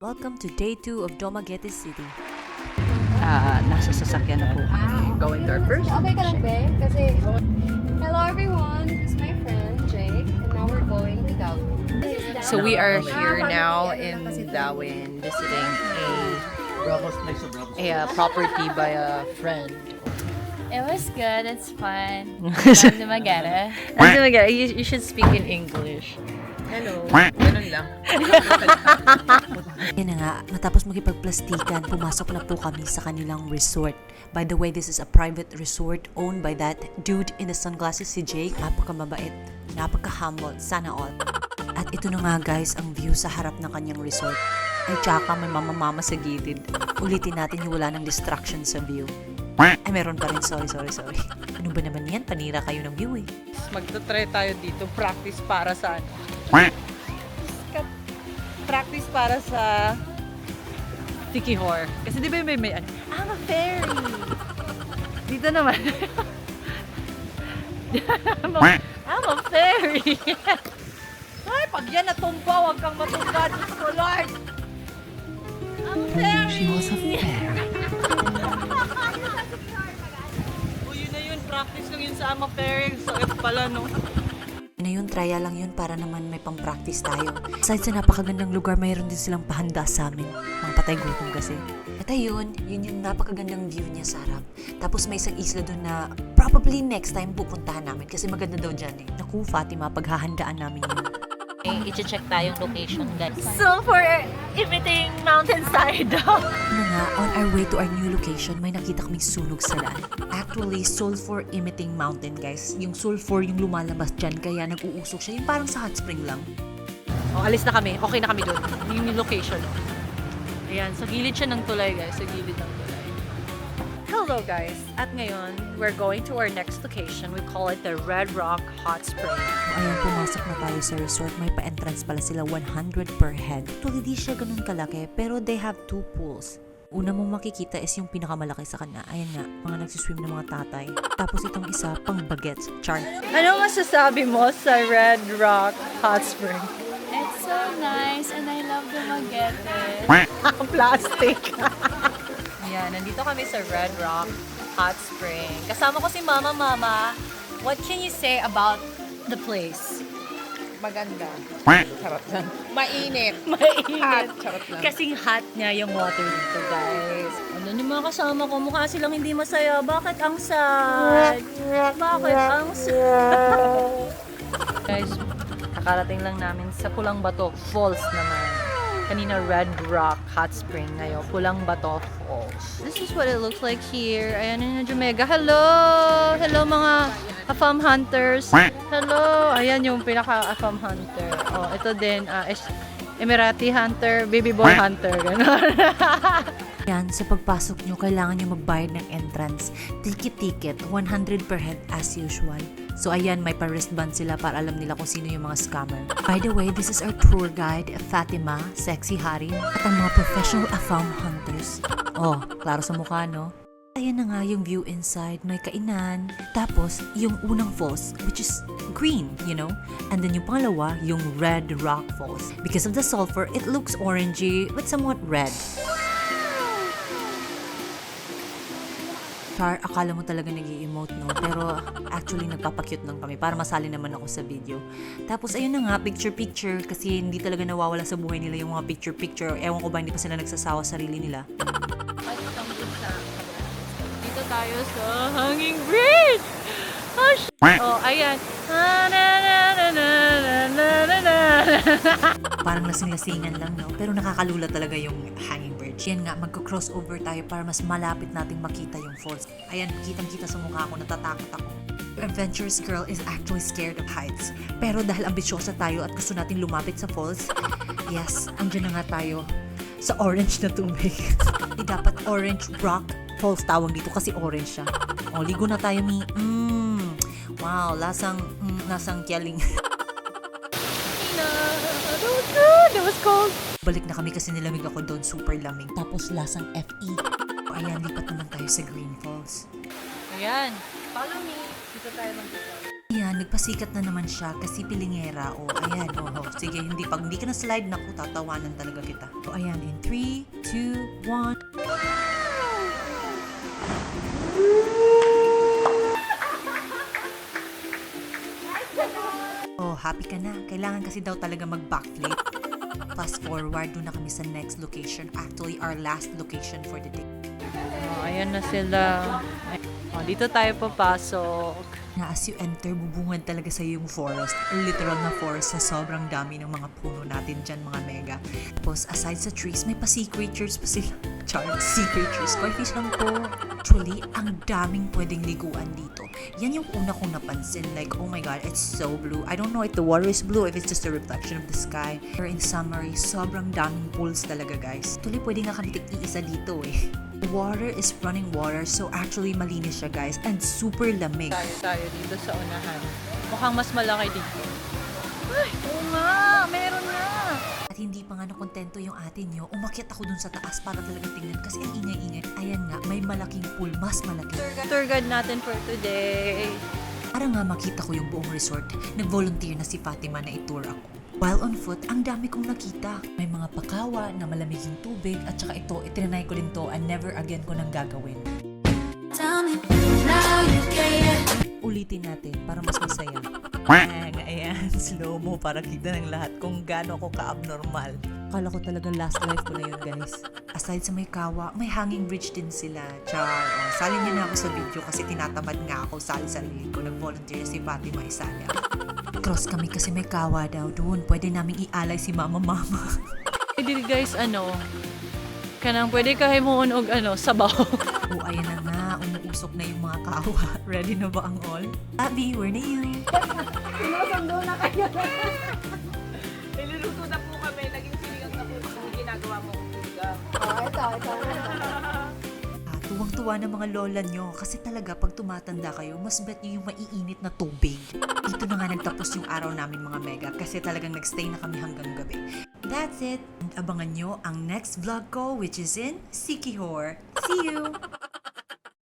Welcome to day 2 of Dumaguete City. Nasa sasakyan na po. Going to our first. Okay ka lang, be? Kasi, hello everyone, this is my friend Jake, and now we're going to Darwin. So we are here now in Darwin visiting a property by a friend. It was good. It's fun. Dumaguete. You should speak in English. Hello. Ganun lang. Yan na nga, matapos makipagplastikan, pumasok na po kami sa kanilang resort. By the way, this is a private resort owned by that dude in the sunglasses, si Jake. Napakamabait, napaka-humble, sana all. At ito na nga guys, ang view sa harap ng kanyang resort. Ay tsaka may mama-mama sa gilid. Ulitin natin yung wala ng distraction sa view. Ay, meron pa rin. Sorry. Ano ba naman yan? Panira kayo ng view eh. Magta-try tayo dito. Practice para sa ano? Practice para sa Tiki Horror. Kasi di ba may ano? I'm a fairy! Dito naman. I'm a fairy! Ay, pag yan natumba, huwag kang matumba. Diyos ko, Lord! I'm a fairy! She was a fairy. Yun na yun. Practice lang yun sa I'm a fairy. Sakit pala, no? Na yun, trial lang yun para naman may pang-practice tayo. Aside sa napakagandang lugar, mayroon din silang pahanda sa amin. Mga patay gutom kasi. At ayun, yun yung napakagandang view niya sa harap. Tapos may isang isla doon na probably next time pupuntahan namin kasi maganda daw dyan eh. Naku, Fatima, paghahandaan namin yun. I-check tayong location, guys. So, for emitting mountainside. Ano nga, on our way to our new location, may nakita kaming sunog sa daan. Actually, sulfur emitting mountain, guys. Yung sulfur, yung lumalabas dyan, kaya nag-uusok siya. Yung parang sa hot spring lang. Oh, alis na kami. Okay na kami doon. Yung location. Ayan, sa gilid siya ng tulay, guys. Sa gilid ng tulay. Hello, guys. At ngayon, we're going to our next location. We call it the Red Rock Hot Spring. Ayan, pumasok na tayo sa resort. May pa-entrance pala sila 100 per head. Actually, di siya ganun kalaki, pero they have 2 pools. Una mong makikita is yung pinakamalaki sa kanya. Ayan nga, mga nagsiswim ng mga tatay. Tapos itong isa, pang bagets. Char. Ano masasabi mo sa Red Rock Hot Spring? It's so nice and I love Dumaguete. Plastic. Ayan, nandito kami sa Red Rock Hot Spring. Kasama ko si Mama. What can you say about the place? Maganda. Charot lang. Mainit. Mainit. Charot lang. Kasing hot niya yung water dito, guys. Ano yung mga kasama ko? Mukha silang hindi masaya. Bakit ang sad? Bakit ang sad? Guys, nakarating lang namin sa Pulang Bato Falls naman. Kanina Red Rock Hot Spring. Ngayon, Pulang Bato Falls. This is what it looks like here. Ayan na Jamaica. Hello! Hello mga AFAM hunters. Hello! Ayan yung pinaka-AFAM hunter. Oh, ito din, Emirati hunter, baby boy hunter. Ganon. Yan, sa pagpasok nyo, kailangan nyo magbayad ng entrance. Ticket, 100 per head as usual. So ayan, may pa-wristband sila para alam nila kung sino yung mga scammer. By the way, this is our tour guide, Fatima, Sexy Harin, at ang mga professional AFAM hunters. Oh, klaro sa mukha, no? Ayan na nga yung view inside, may kainan. Tapos, yung unang falls, which is green, you know? And then yung pangalawa, yung Red Rock Falls. Because of the sulfur, it looks orangey but somewhat red. Char, akala mo talaga nag-i-emote, no? Pero actually nagpapakyut lang kami para masali naman ako sa video. Tapos ayun na nga, picture-picture kasi hindi talaga nawawala sa buhay nila yung mga picture-picture. Ewan ko ba, hindi pa sila nagsasawa sa sarili nila. Dito tayo sa Hanging Bridge! Oh, ayan. Parang lasing-lasingan lang, no? Pero nakakalula talaga yung hanging bridge. Yan nga, magko-crossover tayo para mas malapit nating makita yung falls. Ayan, kitang-kita sa mukha ko, natatakot ako. The adventurous girl is actually scared of heights. Pero dahil ambisyosa tayo at gusto nating lumapit sa falls, yes, andyan na nga tayo sa orange na tubig. Di dapat orange rock falls tawag dito kasi orange siya. O, ligo na tayo, Mi. Wow, lasang kyaling. That was cold. Balik na kami kasi nilamig ako doon, super lamig. Tapos lasang FE. Ayan, lipat naman tayo sa Green Falls. Ayan. Follow me. Dito tayo mag-vlog. Ayan, nagpasikat na naman siya kasi pilingera. O, ayan, sige, pag hindi ka na slide, naku, tatawanan talaga kita. So, ayan, in 3, 2, 1. Oh, happy ka na. Kailangan kasi daw talaga mag-backflip. Fast forward, doon na kami sa next location. Actually, our last location for the day. Ayan na sila. Dito tayo papasok. Na as you enter, bubungad talaga sa yung forest. Literal na forest sa sobrang dami ng mga puno natin dyan, mga mega. Tapos, aside sa trees, may pa-sea creatures pa sila. Char, sea creatures. Koi fish lang po. Actually, ang daming pwedeng liguan dito. Yan yung una kong napansin. Like, oh my god, it's so blue. I don't know if the water is blue, if it's just a reflection of the sky. Or in summary, sobrang daming pools talaga, guys. Actually, pwede nga kami tig-iisa dito eh. Water is running water, so actually malinis siya, guys, and super lamig. Tayo dito sa unahan. Mukhang mas malaki dito. Ay, oo nga, meron na. At hindi pa nga nakontento yung atin nyo, umakyat ako dun sa taas para talaga tingnan kasi ang ingay-ingay. Ayan nga, may malaking pool, mas malaki. Tour guide natin for today. Para nga makita ko yung buong resort, nag-volunteer na si Fatima na i-tour ako. While on foot, ang dami kong nakita. May mga pakawa na malamig yung tubig at saka ito, itinanay ko din to and never again ko nang gagawin. Ulitin natin para mas masaya. Ayan, slow-mo para kita ng lahat kung gaano ako ka-abnormal. Akala ko talaga last life ko na yun, guys. Aside sa may kawa, may hanging bridge din sila. Char, salin niyo na ako sa video kasi tinatamad nga ako sali-salihin ko. Nag-volunteer si Fatima Isanya. Cross kami kasi may kawa daw doon. Pwede naming ialay si mama-mama. Hindi guys, kanang pwede kayo mo og sabaw. O ayan na nga, umuusok na yung mga kawa. Ready na ba ang all? Abby, where na you? Sinusundo na kayo. Niluluto na po kami. Naging sinigang na po yung ginagawa mo. Ito. Tuwang-tuwa ng mga lola nyo kasi talaga pag tumatanda kayo, mas bet nyo yung maiinit na tubig. Dito na nga nagtapos yung araw namin, mga mega, kasi talagang nagstay na kami hanggang gabi. That's it! And abangan nyo ang next vlog ko, which is in Sikihor. See you!